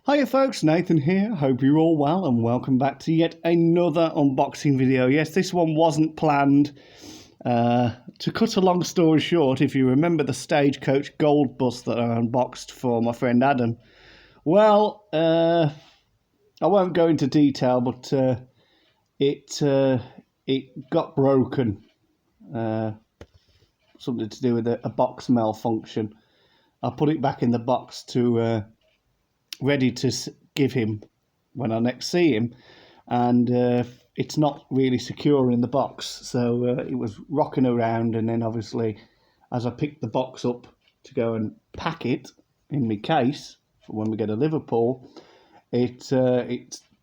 Hiya folks, Nathan here. Hope you're all well and welcome back to yet another unboxing video. Yes, this one wasn't planned. To cut a long story short, if you remember the Stagecoach Gold bus that I unboxed for my friend Adam, well, I won't go into detail, but it got broken. Something to do with a box malfunction. I put it back in the box to ready to give him when I next see him, and it's not really secure in the box, so it was rocking around. And then obviously as I picked the box up to go and pack it in my case for when we go to Liverpool, it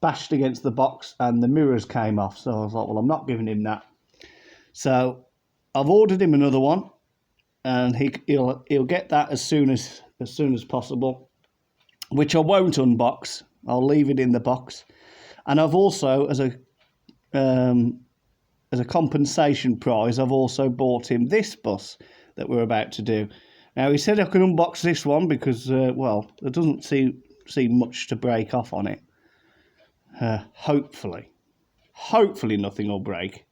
bashed against the box and the mirrors came off. So I was like, well, I'm not giving him that. So I've ordered him another one, and he'll get that as soon as possible, which I won't unbox. I'll leave it in the box. And I've also, as a compensation prize, I've also bought him this bus that we're about to do. Now, he said I could unbox this one because, well, there doesn't seem much to break off on it. Hopefully nothing will break.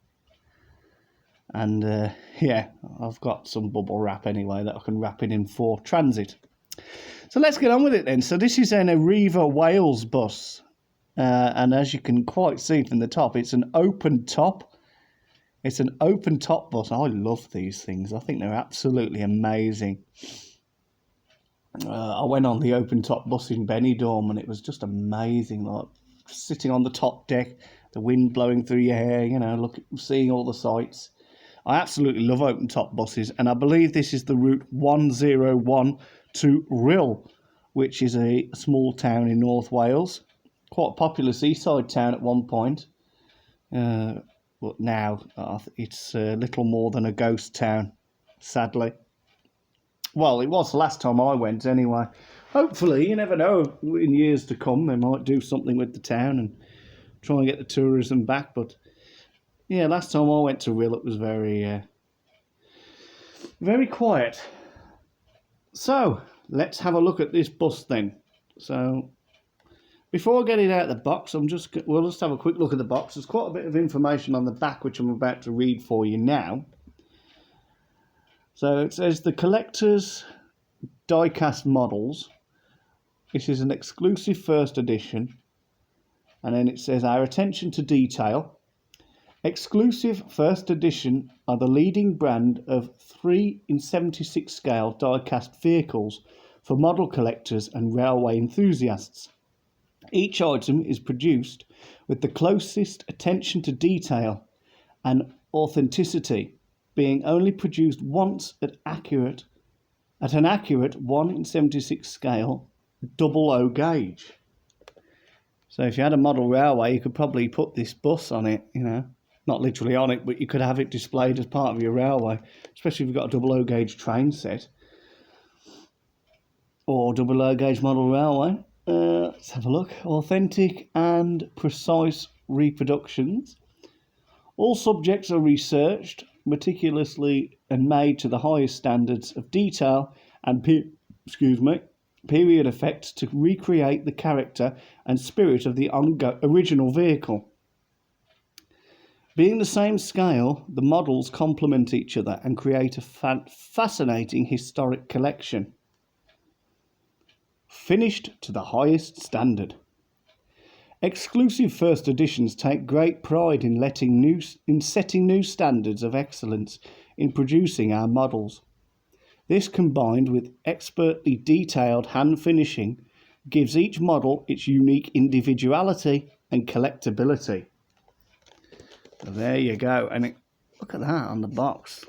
And, yeah, I've got some bubble wrap anyway that I can wrap it in for transit. So let's get on with it then. So this is an Arriva Wales bus. And as you can quite see from the top, it's an open top. It's an open top bus. I love these things. I think they're absolutely amazing. I went on the open top bus in Benidorm and it was just amazing. Like sitting on the top deck, the wind blowing through your hair, you know, seeing all the sights. I absolutely love open top buses, and I believe this is the route 101 to Rhyl, which is a small town in North Wales. Quite a popular seaside town at one point, but now it's little more than a ghost town, sadly. Well, it was the last time I went anyway. Hopefully, you never know, in years to come they might do something with the town and try and get the tourism back. But yeah, last time I went to Rhyl it was very quiet. So let's have a look at this bus then. So before I get it out of the box, we'll just have a quick look at the box. There's quite a bit of information on the back which I'm about to read for you now. So it says the collector's diecast models. This is an exclusive first edition. And then it says our attention to detail. Exclusive first edition are the leading brand of 3 in 76 scale die-cast vehicles for model collectors and railway enthusiasts. Each item is produced with the closest attention to detail and authenticity, being only produced once at an accurate 1 in 76 scale 00 gauge. So if you had a model railway, you could probably put this bus on it, you know. Not literally on it, but you could have it displayed as part of your railway, especially if you've got a 00 gauge train set or 00 gauge model railway. Let's have a look. Authentic and precise reproductions. All subjects are researched meticulously and made to the highest standards of detail and period effect to recreate the character and spirit of the original vehicle. Being the same scale, the models complement each other and create a fascinating historic collection. Finished to the highest standard. Exclusive first editions take great pride in setting new standards of excellence in producing our models. This, combined with expertly detailed hand finishing, gives each model its unique individuality and collectability. So there you go, and look at that on the box.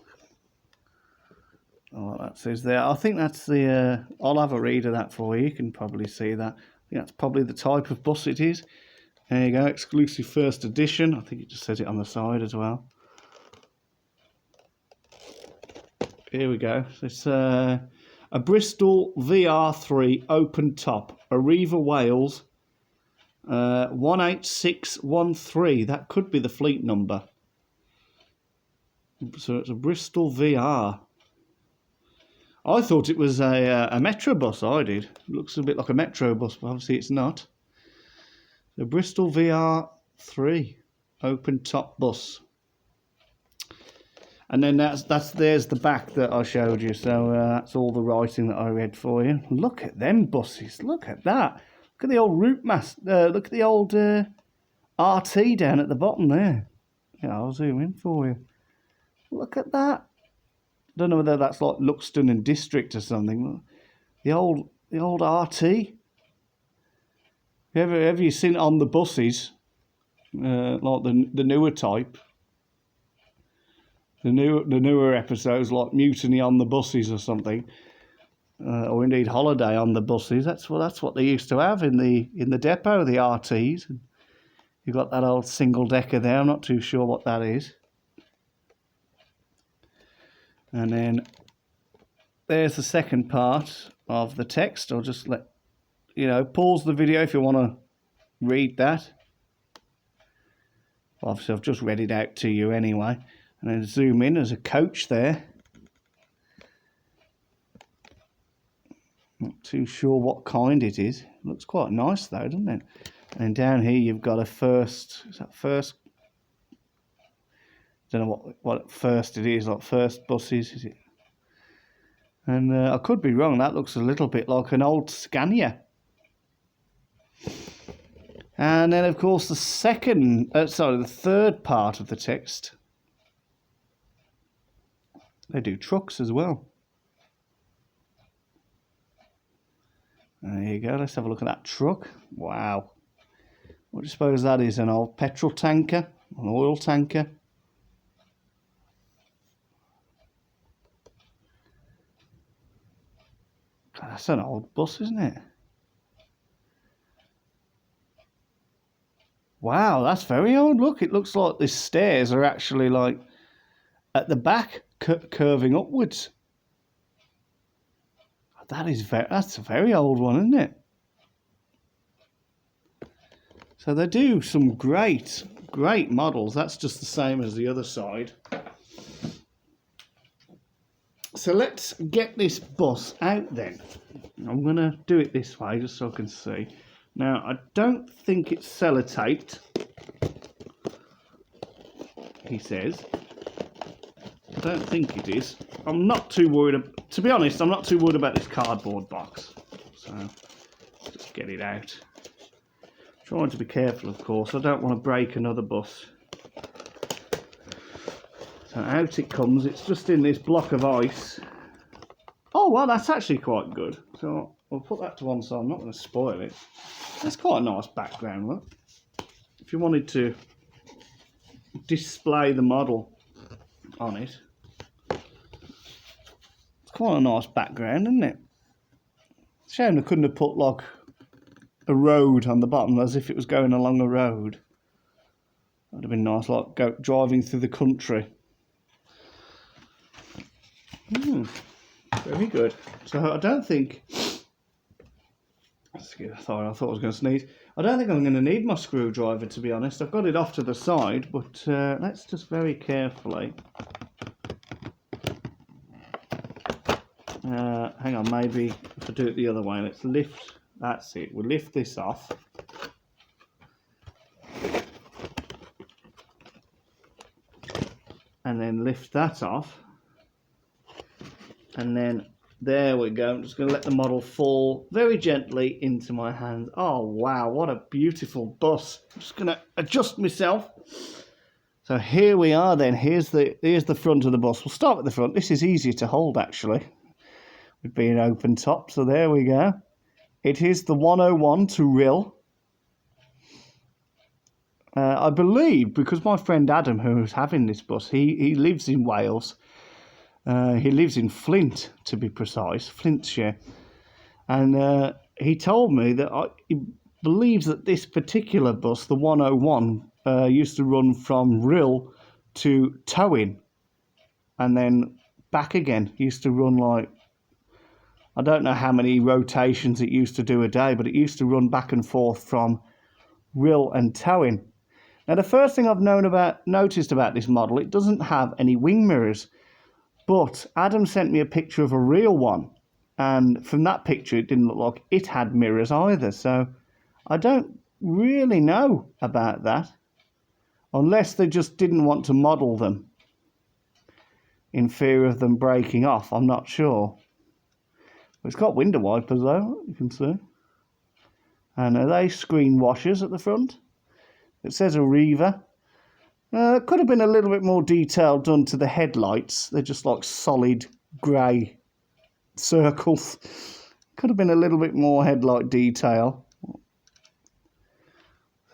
Oh, that says there. I think that's the. I'll have a read of that for you. You can probably see that. I think that's probably the type of bus it is. There you go, exclusive first edition. I think it just says it on the side as well. Here we go. It's a Bristol VR3 open top, Arriva Wales, 18613. That could be the fleet number. So it's a Bristol VR. I thought it was a metro bus, I did. It looks a bit like a metro bus, but obviously it's not. The Bristol VR3 open top bus. And then there's the back that I showed you. So that's all the writing that I read for you. Look at them buses. Look at that. Look at the old route master. Look at the old RT down at the bottom there. Yeah, I'll zoom in for you. Look at that. I don't know whether that's like Luxton and District or something. The old RT. Have you seen it on the buses? Like the newer type. The newer episodes like Mutiny on the Buses or something, or indeed Holiday on the Buses. That's what they used to have in the depot, the RTs. You've got that old single decker there. I'm not too sure what that is. And then there's the second part of the text. I'll just pause the video if you want to read that. Obviously, I've just read it out to you anyway. And then zoom in, there's a coach there. Not too sure what kind it is. Looks quite nice though, doesn't it? And down here you've got a first, is that first? Don't know what first it is, like first buses, is it? And I could be wrong, that looks a little bit like an old Scania. And then of course the third part of the text. They do trucks as well. There you go. Let's have a look at that truck. Wow. What do you suppose that is? An old petrol tanker? An oil tanker? God, that's an old bus, isn't it? Wow, that's very old. Look, it looks like the stairs are actually like at the back, curving upwards. That's a very old one, isn't it? So they do some great models. That's just the same as the other side. So let's get this bus out then. I'm going to do it this way just so I can see. Now, I don't think it's sellotaped, he says. I don't think it is. I'm not too worried. To be honest, I'm not too worried about this cardboard box. So, let's just get it out. Trying to be careful, of course. I don't want to break another bus. So out it comes. It's just in this block of ice. Oh, well, that's actually quite good. So I'll put that to one side. I'm not going to spoil it. That's quite a nice background, look. If you wanted to display the model on it. It's quite a nice background, isn't it? Shame I couldn't have put like a road on the bottom as if it was going along a road. That'd have been nice, like driving through the country. Very good. So I don't think... Excuse me, I thought I was going to sneeze. I don't think I'm going to need my screwdriver, to be honest. I've got it off to the side, but let's just very carefully... hang on, maybe if I do it the other way, let's lift... That's it. We'll lift this off. And then lift that off. And then there we go. I'm just going to let the model fall very gently into my hand. Oh, wow. What a beautiful bus. I'm just going to adjust myself. So here we are then. Here's the front of the bus. We'll start at the front. This is easier to hold, actually, with being open top. So there we go. It is the 101 to Rill. I believe, because my friend Adam, who's having this bus, he lives in Wales. He lives in Flint, to be precise, Flintshire. And he told me that he believes that this particular bus, the 101, used to run from Rill to Towing. And then back again. He used to run like... I don't know how many rotations it used to do a day, but it used to run back and forth from Rill and Towing. Now, the first thing I've noticed about this model, it doesn't have any wing mirrors. But Adam sent me a picture of a real one, and from that picture it didn't look like it had mirrors either, so I don't really know about that, unless they just didn't want to model them in fear of them breaking off. I'm not sure. It's got window wipers though, you can see. And are they screen washers at the front? It says Arriva. It could have been a little bit more detail done to the headlights. They're just like solid grey circles. Could have been a little bit more headlight detail.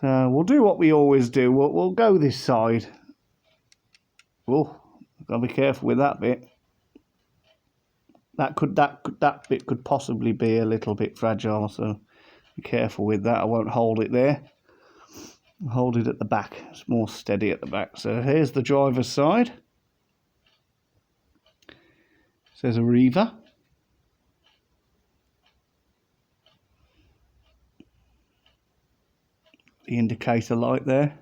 So we'll do what we always do. We'll go this side. Oh, gotta be careful with that bit. That bit could possibly be a little bit fragile, so be careful with that. I won't hold it there. I'll hold it at the back. It's more steady at the back. So here's the driver's side. It says Arriva. The indicator light there.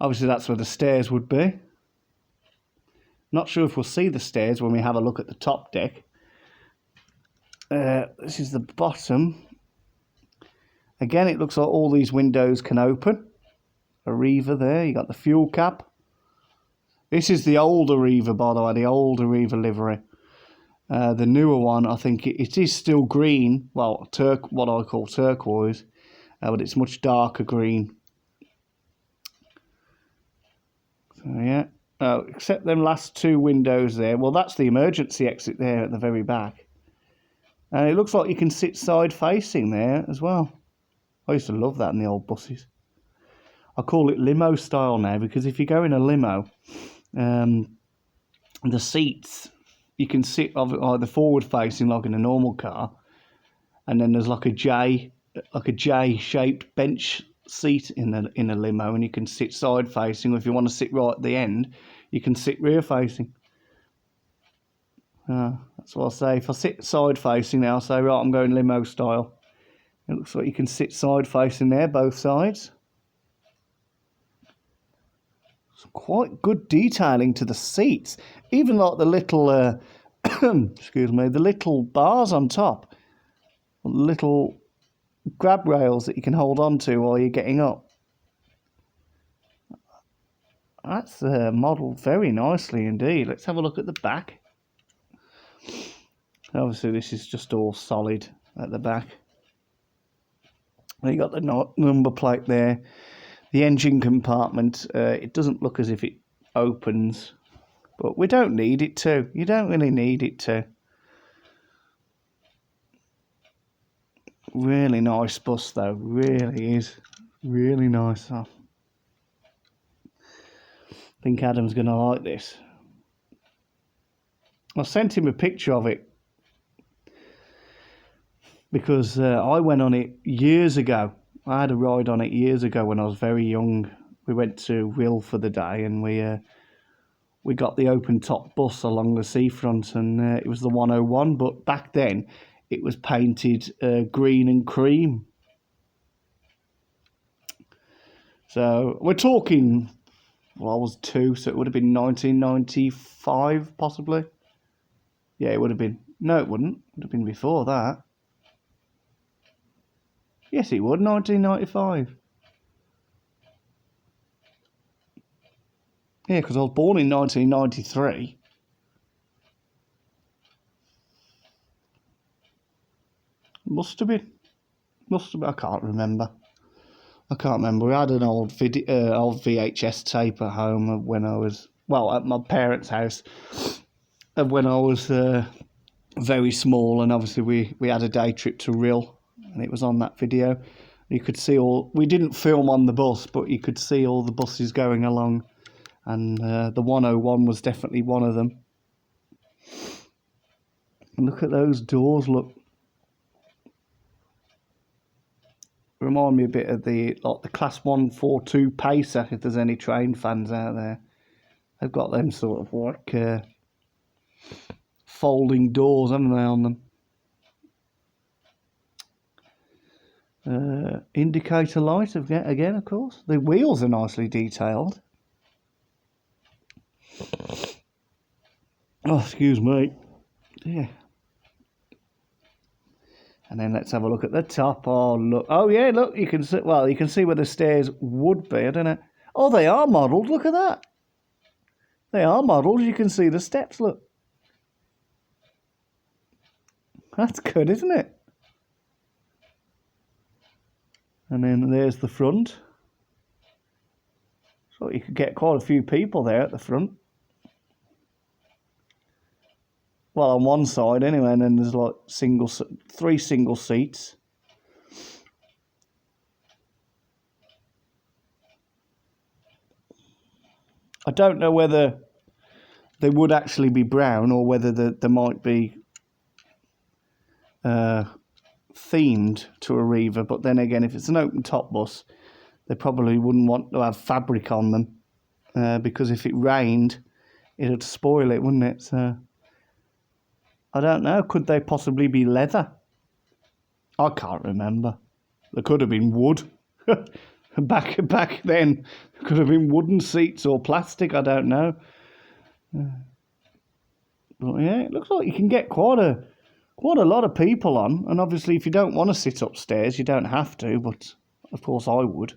Obviously that's where the stairs would be. Not sure if we'll see the stairs when we have a look at the top deck. This is the bottom. Again, it looks like all these windows can open. Arriva there, you got the fuel cap. This is the old Arriva, by the way, the old Arriva livery. The newer one, I think it is still green. Well, what I call turquoise, but it's much darker green. So yeah, except them last two windows there. Well, that's the emergency exit there at the very back. And it looks like you can sit side facing there as well. I used to love that in the old buses. I call it limo style now, because if you go in a limo, the seats, you can sit either forward facing like in a normal car, and then there's like a J shaped bench seat in a limo, and you can sit side facing, or if you want to sit right at the end, you can sit rear facing. That's what I say. If I sit side facing now, I'll say, right, I'm going limo style. It looks like you can sit side facing there, both sides. Some quite good detailing to the seats. Even like the little, excuse me, the little bars on top. Little grab rails that you can hold on to while you're getting up. That's modelled very nicely indeed. Let's have a look at the back. Obviously this is just all solid at the back. You got the number plate there. The engine compartment, it doesn't look as if it opens, but we don't need it to. You don't really need it to. Really nice bus though, really is. Really nice. I think Adam's going to like this. I sent him a picture of it because I went on it years ago. I had a ride on it years ago when I was very young. We went to Will for the day, and we got the open top bus along the seafront, and it was the 101. But back then, it was painted green and cream. So we're talking. Well, I was 2, so it would have been 1995, possibly. Yeah, it would have been. No, it wouldn't. It would have been before that. Yes, it would. 1995. Yeah, because I was born in 1993. Must have been. I can't remember. We had an old old VHS tape at home when I was, well, at my parents' house, when I was very small, and obviously we had a day trip to Rill, and it was on that video. You could see we didn't film on the bus, but you could see all the buses going along, and the 101 was definitely one of them. And look at those doors, look. Remind me a bit of the Class 142 Pacer, if there's any train fans out there. They've got them sort of like folding doors, haven't they, on them? Indicator light again, of course. The wheels are nicely detailed. Oh, excuse me. Yeah. And then let's have a look at the top. Oh, look. Oh, yeah, look. You can see, well, you can see where the stairs would be, I don't know. Oh, they are modelled. Look at that. They are modelled. You can see the steps, look. That's good, isn't it? And then there's the front. So you could get quite a few people there at the front. Well, on one side anyway, and then there's like three single seats. I don't know whether they would actually be brown or whether there might be themed to Arriva, but then again, if it's an open top bus, they probably wouldn't want to have fabric on them because if it rained, it'd spoil it, wouldn't it? So I don't know. Could they possibly be leather? I can't remember. There could have been wood. back then, there could have been wooden seats or plastic. I don't know. But yeah, it looks like you can get quite a lot of people on. And obviously, if you don't want to sit upstairs, you don't have to. But of course, I would.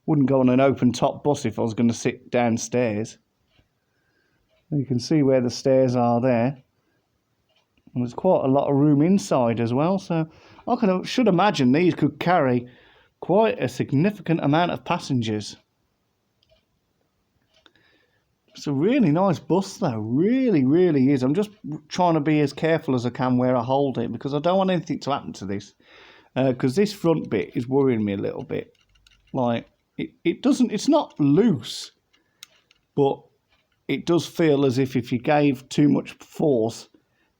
Wouldn't go on an open top bus if I was going to sit downstairs. You can see where the stairs are there. And there's quite a lot of room inside as well. So I should imagine these could carry quite a significant amount of passengers. It's a really nice bus though, really, really is. I'm just trying to be as careful as I can where I hold it because I don't want anything to happen to this. Because this front bit is worrying me a little bit. Like, it's not loose, but it does feel as if you gave too much force,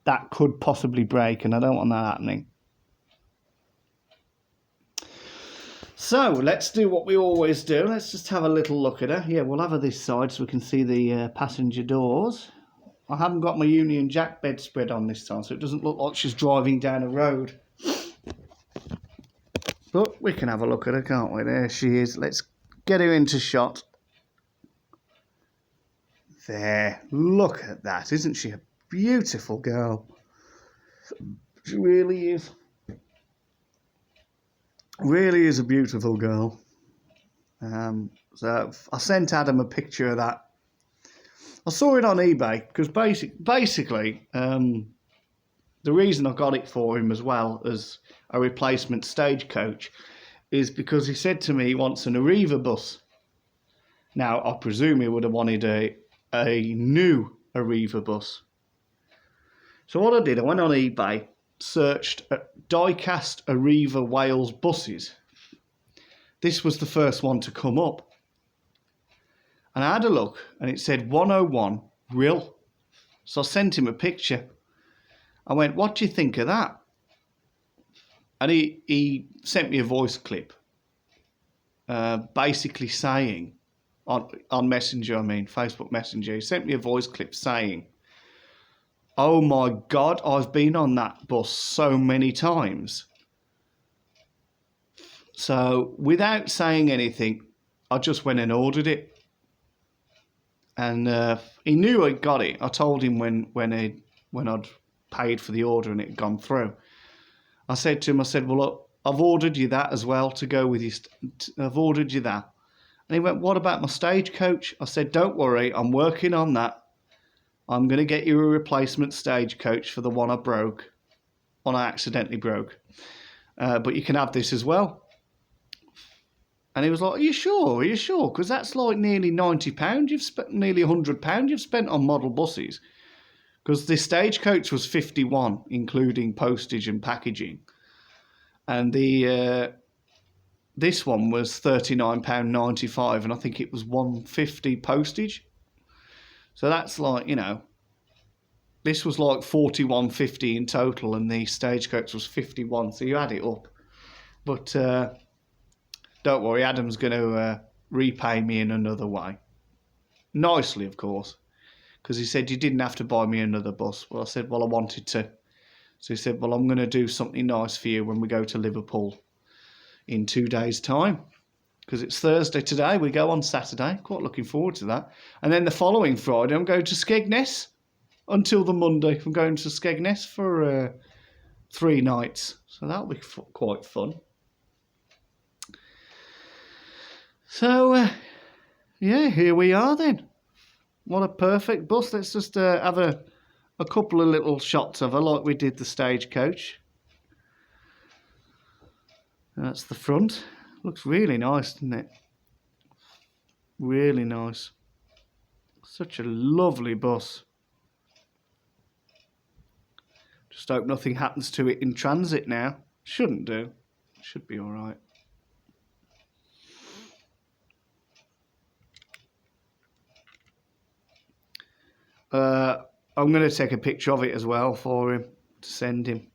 that could possibly break, and I don't want that happening. So let's do what we always do. Let's just have a little look at her. Yeah, we'll have her this side so we can see the passenger doors. I haven't got my Union Jack bedspread on this time, so it doesn't look like she's driving down a road. But we can have a look at her, can't we? There she is. Let's get her into shot. There. Look at that. Isn't she a beautiful girl? She really is. Really is a beautiful girl. So I sent Adam a picture of that. I saw it on eBay because basically the reason I got it for him as well as a replacement stagecoach is because he said to me he wants an Arriva bus. Now, I presume he would have wanted a new Arriva bus. So what I did, I went on eBay, searched Diecast Arriva Wales buses. This was the first one to come up. And I had a look and it said 101 Rill. So I sent him a picture. I went, what do you think of that? And he sent me a voice clip basically saying, on Messenger, Facebook Messenger, he sent me a voice clip saying, oh my God, I've been on that bus so many times. So without saying anything, I just went and ordered it. And he knew I'd got it. I told him when I'd paid for the order and it had gone through. I said to him, well, look, I've ordered you that as well to go with you. I've ordered you that. And he went, what about my stagecoach? I said, don't worry, I'm working on that. I'm going to get you a replacement stagecoach for the one I accidentally broke. But you can have this as well. And he was like, are you sure? Are you sure? Because that's like nearly £90. You've spent nearly £100 you've spent on model buses. Because the stagecoach was 51, including postage and packaging. And this one was £39.95, and I think it was £150 postage. So that's like, this was like £41.50 in total, and the stagecoach was 51. So you add it up. But don't worry, Adam's going to repay me in another way. Nicely, of course. Because he said, you didn't have to buy me another bus. Well, I said, well, I wanted to. So he said, well, I'm going to do something nice for you when we go to Liverpool in 2 days' time. Because it's Thursday today. We go on Saturday. Quite looking forward to that. And then the following Friday, I'm going to Skegness. until the Monday. I'm going to Skegness for 3 nights, so that'll be quite fun. So, yeah, here we are then. What a perfect bus. Let's just have a couple of little shots of her like we did the Stagecoach. That's the front. Looks really nice, doesn't it? Really nice. Such a lovely bus. Just hope nothing happens to it in transit now. Shouldn't do. Should be alright. I'm going to take a picture of it as well for him to send him.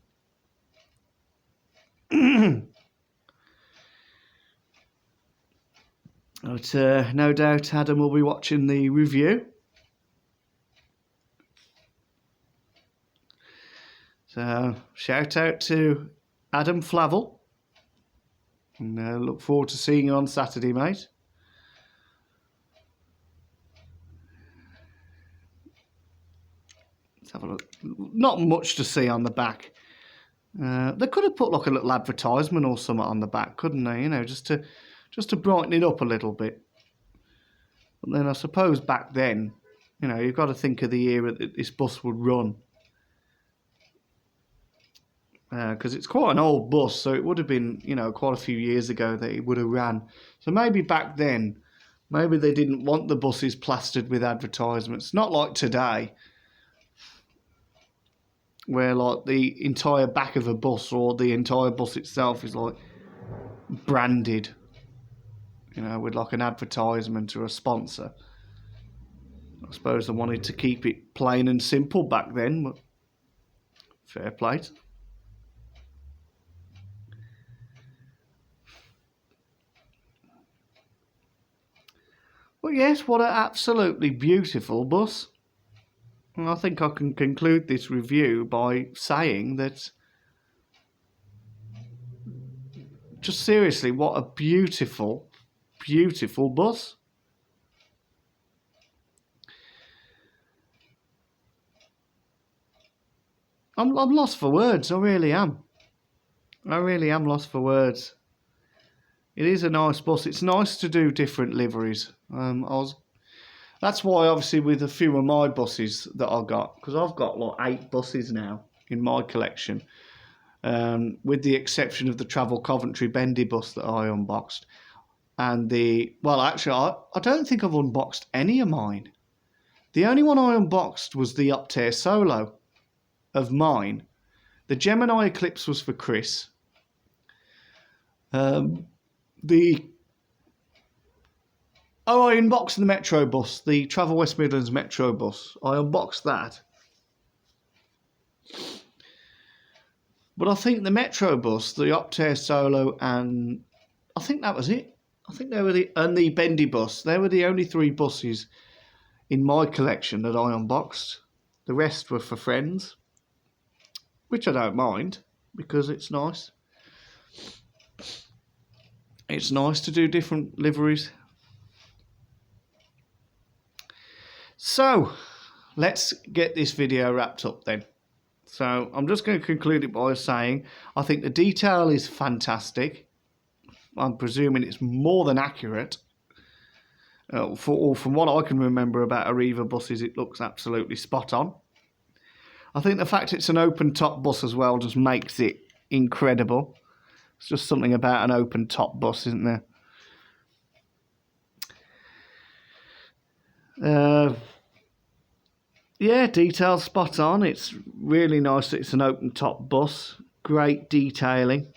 But no doubt Adam will be watching the review. So shout out to Adam Flavel. And look forward to seeing you on Saturday, mate. Let's have a look. Not much to see on the back. They could have put like a little advertisement or something on the back, couldn't they? You know, just to brighten it up a little bit. But then I suppose back then, you know, you've got to think of the era that this bus would run. Because it's quite an old bus, so it would have been, you know, quite a few years ago that it would have ran. So maybe back then, maybe they didn't want the buses plastered with advertisements. Not like today, where like the entire back of a bus or the entire bus itself is like branded, you know, with like an advertisement or a sponsor. I suppose they wanted to keep it plain and simple back then, but fair play. Well, yes, what an absolutely beautiful bus. And I think I can conclude this review by saying that, just seriously, what a beautiful, beautiful bus. I'm lost for words, I really am. I really am lost for words. It is a nice bus. It's nice to do different liveries. That's why, obviously, with a few of my buses that I got, because I've got like 8 buses now in my collection, with the exception of the Travel Coventry Bendy bus that I unboxed. And actually, I don't think I've unboxed any of mine. The only one I unboxed was the Optare Solo of mine. The Gemini Eclipse was for Chris. I unboxed the Metro bus, the Travel West Midlands Metro bus. I unboxed that. But I think the Metro bus, the Optare Solo, and I think that was it. I think they were the Bendy bus. They were the only 3 buses in my collection that I unboxed. The rest were for friends, which I don't mind because it's nice. It's nice to do different liveries. So, let's get this video wrapped up then. So, I'm just going to conclude it by saying I think the detail is fantastic. I'm presuming it's more than accurate. From what I can remember about Arriva buses, it looks absolutely spot on. I think the fact it's an open top bus as well just makes it incredible. It's just something about an open top bus, isn't there? Yeah, detail spot on. It's really nice that it's an open top bus. Great detailing.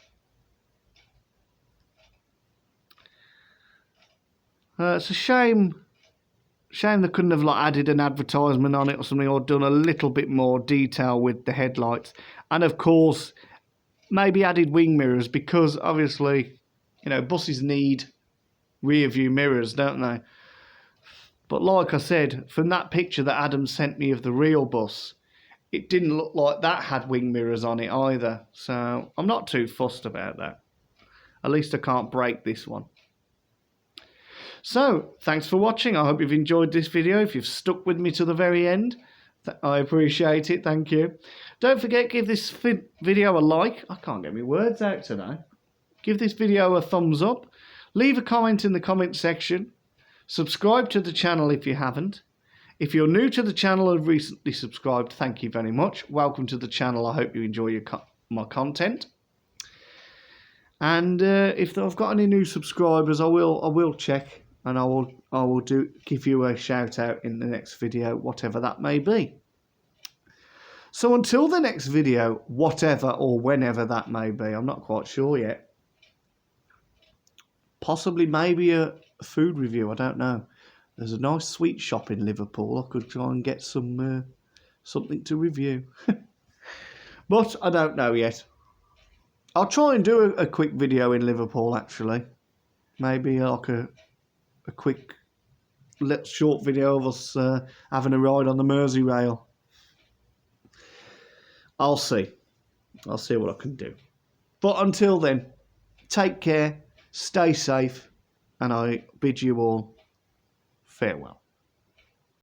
It's a shame they couldn't have like added an advertisement on it or something, or done a little bit more detail with the headlights, and of course maybe added wing mirrors, because obviously, you know, buses need rear view mirrors, don't they? But like I said, from that picture that Adam sent me of the real bus, it didn't look like that had wing mirrors on it either. So I'm not too fussed about that. At least I can't break this one. So, thanks for watching. I hope you've enjoyed this video. If you've stuck with me to the very end, I appreciate it, thank you. Don't forget, give this video a like. I can't get my words out today. Give this video a thumbs up. Leave a comment in the comment section. Subscribe to the channel if you haven't. If you're new to the channel and recently subscribed, thank you very much. Welcome to the channel. I hope you enjoy my content. And if I've got any new subscribers, I will check, and I will give you a shout out in the next video, whatever that may be. So until the next video, whatever or whenever that may be, I'm not quite sure yet. Possibly maybe a food review, I don't know. There's a nice sweet shop in Liverpool. I could try and get some something to review. But I don't know yet. I'll try and do a quick video in Liverpool, actually. Maybe like a quick short video of us having a ride on the Merseyrail. I'll see. I'll see what I can do. But until then, take care, stay safe, and I bid you all farewell.